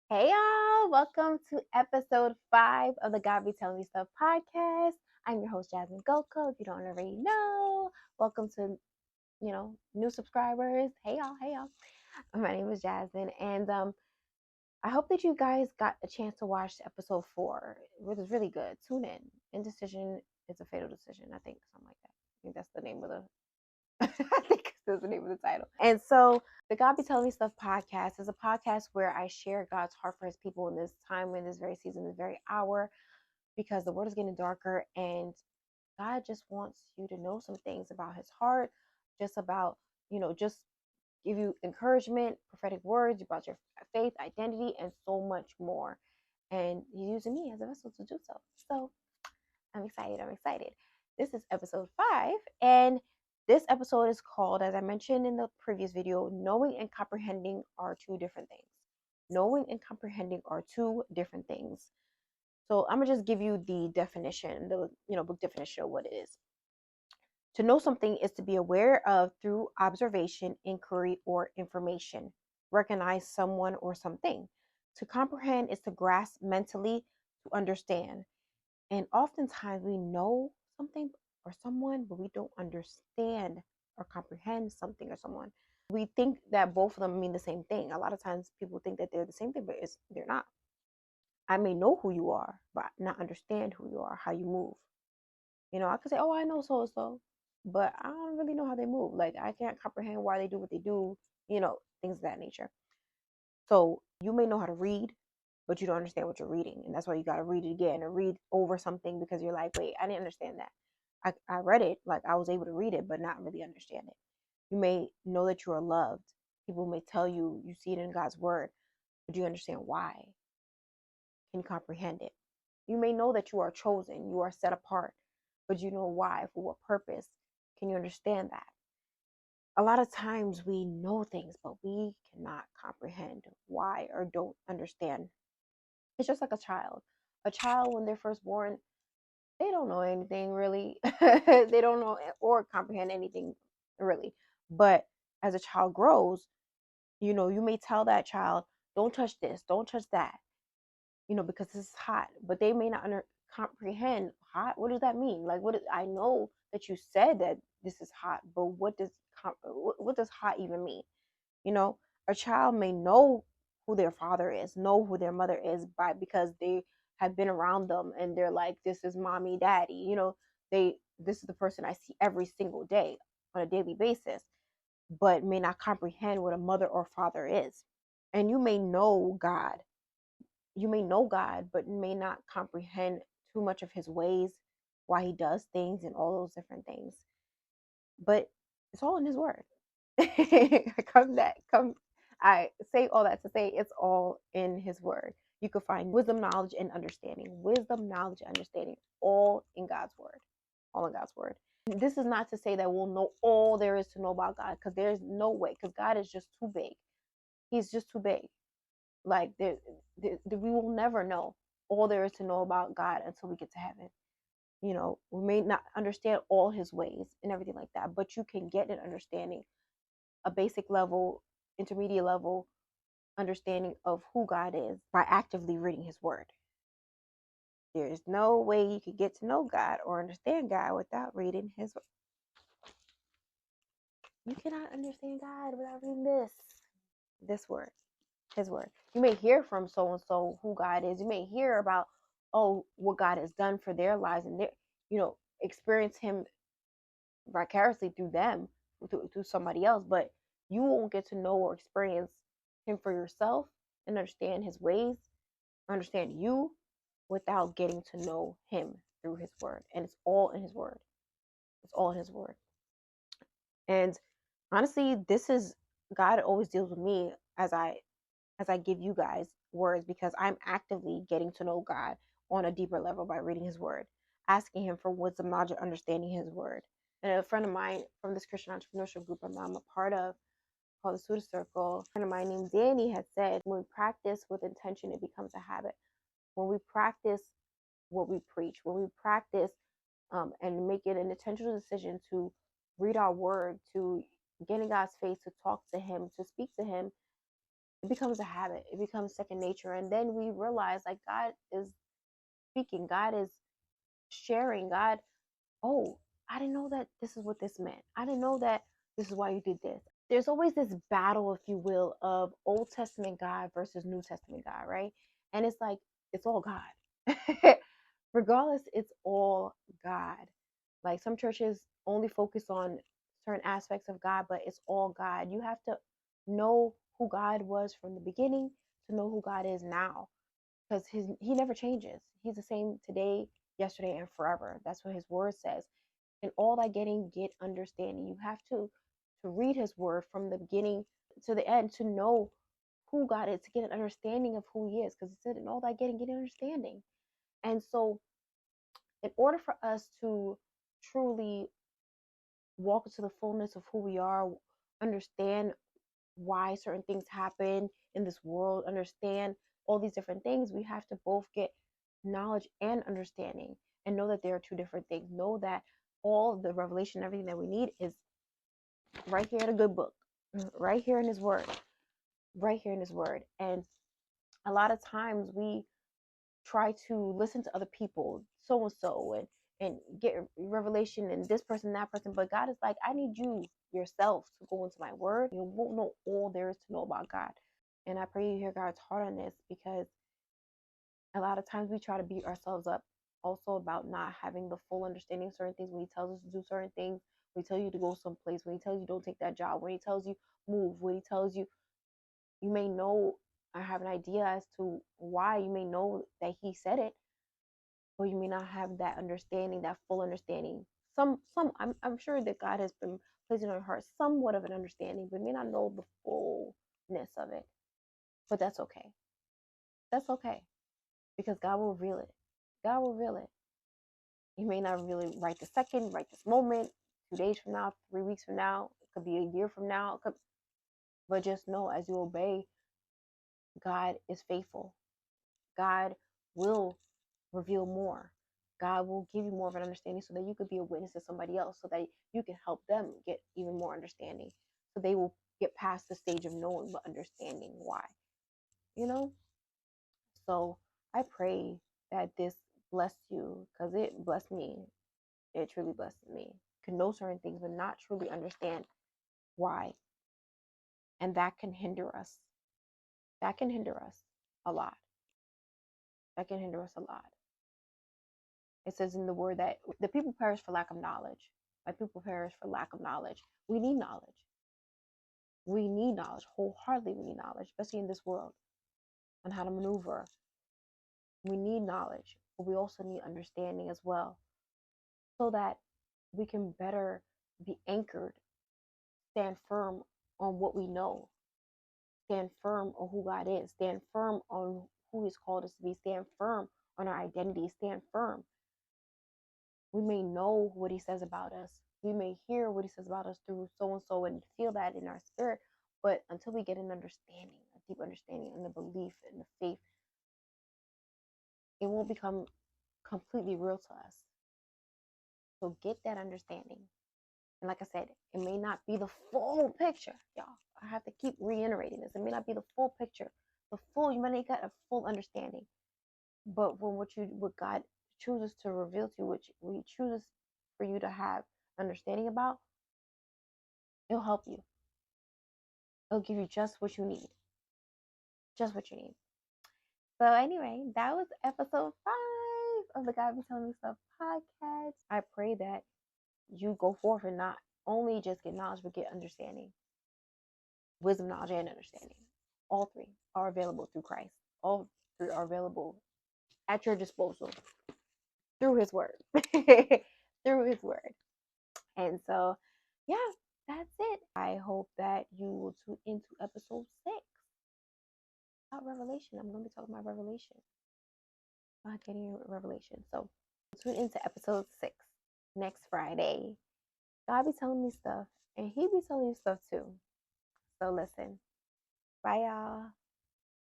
Hey y'all, welcome to episode 5 of the Be Tellin Me Stuff podcast. I'm your host Jasmine Goko. If you don't already know, welcome to new subscribers. Hey y'all. My name is Jasmine, and I hope that you guys got a chance to watch episode 4. It was really good. Tune in. Indecision is a fatal decision. I think something like that. I think that's the name of the I think that's the name of the title. And so the God Be Telling Me Stuff podcast is a podcast where I share God's heart for his people in this time, in this very season, this very hour, because the world is getting darker and God just wants you to know some things about his heart, just about, just give you encouragement, prophetic words about your faith, identity, and so much more. And he's using me as a vessel to do so. So I'm excited. I'm excited. This is episode 5, and this episode is called, as I mentioned in the previous video, knowing and comprehending are two different things. Knowing and comprehending are two different things. So I'm gonna just give you the definition, the book definition of what it is. To know something is to be aware of through observation, inquiry, or information. Recognize someone or something. To comprehend is to grasp mentally, to understand. And oftentimes we know something or someone, but we don't understand or comprehend something or someone. We think that both of them mean the same thing. A lot of times people think that they're the same thing, but they're not. I may know who you are, but not understand who you are, how you move. I could say, oh, I know so and so, but I don't really know how they move. Like, I can't comprehend why they do what they do, things of that nature. So you may know how to read, but you don't understand what you're reading. And that's why you got to read it again and read over something because you're like, wait, I didn't understand that. I read it, like I was able to read it, but not really understand it. You may know that you are loved. People may tell you, you see it in God's word, but do you understand why? Can you comprehend it? You may know that you are chosen, you are set apart, but you know why, for what purpose? Can you understand that? A lot of times we know things, but we cannot comprehend why or don't understand. It's just like a child. A child, when they're first born, they don't know anything really. They don't know or comprehend anything really. But as a child grows, you may tell that child, don't touch this, don't touch that, because this is hot. But they may not comprehend hot. What does that mean? Like, I know that you said that this is hot, but what does hot even mean? You know, a child may know who their father is, know who their mother is because they have been around them and they're like, this is mommy, daddy. This is the person I see every single day on a daily basis, but may not comprehend what a mother or father is. And you may know God. You may know God, but may not comprehend too much of his ways, why he does things and all those different things. But it's all in his word. I say all that to say it's all in his word. You can find wisdom, knowledge, and understanding. Wisdom, knowledge, and understanding, all in God's word. All in God's word. This is not to say that we'll know all there is to know about God, because there's no way, because God is just too big. He's just too big. Like, we will never know all there is to know about God until we get to heaven. We may not understand all his ways and everything like that, but you can get an understanding, a basic level, intermediate level understanding of who God is by actively reading his word. There is no way you could get to know God or understand God without reading his word. You cannot understand God without reading this word, his word. You may hear from so and so who God is. You may hear about, what God has done for their lives, and experience him vicariously through them, through somebody else, but you won't get to know or experience him for yourself and understand his ways, understand you, without getting to know him through his word. And it's all in his word. It's all in his word. And honestly, this is, God always deals with me as I give you guys words, because I'm actively getting to know God on a deeper level by reading his word, asking him for wisdom, knowledge, and understanding his word. And a friend of mine from this Christian entrepreneurship group I'm a part of, called the Suda Circle, a friend of mine named Danny had said, when we practice with intention, it becomes a habit. When we practice what we preach, when we practice and make it an intentional decision to read our word, to get in God's face, to talk to him, to speak to him, it becomes a habit. It becomes second nature. And then we realize like God is speaking, God is sharing, God, oh, I didn't know that this is what this meant. I didn't know that this is why you did this. There's always this battle, if you will, of Old Testament God versus New Testament God, right? And it's like, it's all God. Regardless, it's all God. Like some churches only focus on certain aspects of God, but it's all God. You have to know who God was from the beginning to know who God is now, because he never changes. He's the same today, yesterday, and forever. That's what his word says. And all that getting, get understanding. You have to read his word from the beginning to the end to know who God is, to get an understanding of who he is. Because it said, in all that getting, get an understanding. And so, in order for us to truly walk into the fullness of who we are, understand why certain things happen in this world, understand all these different things, we have to both get knowledge and understanding and know that there are two different things. Know that all the revelation, everything that we need is right here in a good book, right here in his word, right here in his word. And a lot of times we try to listen to other people, so and so, and get revelation and this person, that person. But God is like, I need you yourself to go into my word. You won't know all there is to know about God. And I pray you hear God's heart on this, because a lot of times we try to beat ourselves up also about not having the full understanding of certain things. When he tells us to do certain things, when he tells you to go someplace, when he tells you don't take that job, when he tells you move, when he tells you, you may know or have an idea as to why, you may know that he said it, but you may not have that understanding, that full understanding. I'm sure that God has been placing on your heart somewhat of an understanding, but may not know the fullness of it. But that's okay. That's okay, because God will reveal it. God will reveal it. He may not reveal it right this second, right this moment, 2 days from now, 3 weeks from now. It could be a year from now. But just know, as you obey, God is faithful. God will reveal more. God will give you more of an understanding so that you could be a witness to somebody else, so that you can help them get even more understanding. So they will get past the stage of knowing but understanding why. You know? So I pray that this blessed you, because it blessed me. It truly blessed me. You can know certain things but not truly understand why. And that can hinder us. That can hinder us a lot. That can hinder us a lot. It says in the word that the people perish for lack of knowledge. My people perish for lack of knowledge. We need knowledge. We need knowledge. Wholeheartedly, we need knowledge, especially in this world, on how to maneuver. We need knowledge, but we also need understanding as well, so that we can better be anchored, stand firm on what we know, stand firm on who God is, stand firm on who he's called us to be, stand firm on our identity, stand firm. We may know what he says about us. We may hear what he says about us through so and so and feel that in our spirit. But until we get an understanding, a deep understanding, and the belief and the faith, it won't become completely real to us. So get that understanding. And like I said, it may not be the full picture, y'all. I have to keep reiterating this. It may not be the full picture. You might not get a full understanding. But when what God chooses to reveal to you, which He chooses for you to have understanding about, it'll help you. It'll give you just what you need. Just what you need. So anyway, that was episode 5 of the God Be Telling Me Stuff podcast. I pray that you go forth and not only just get knowledge, but get understanding. Wisdom, knowledge, and understanding. All three are available through Christ. All three are available at your disposal through his word. Through his word. And so, yeah, that's it. I hope that you will tune into episode 6 about Revelation. I'm going to be talking about Revelation. About getting Revelation. So, tune into episode 6 next Friday. God be telling me stuff, and he be telling you stuff too. So, listen. Bye, y'all.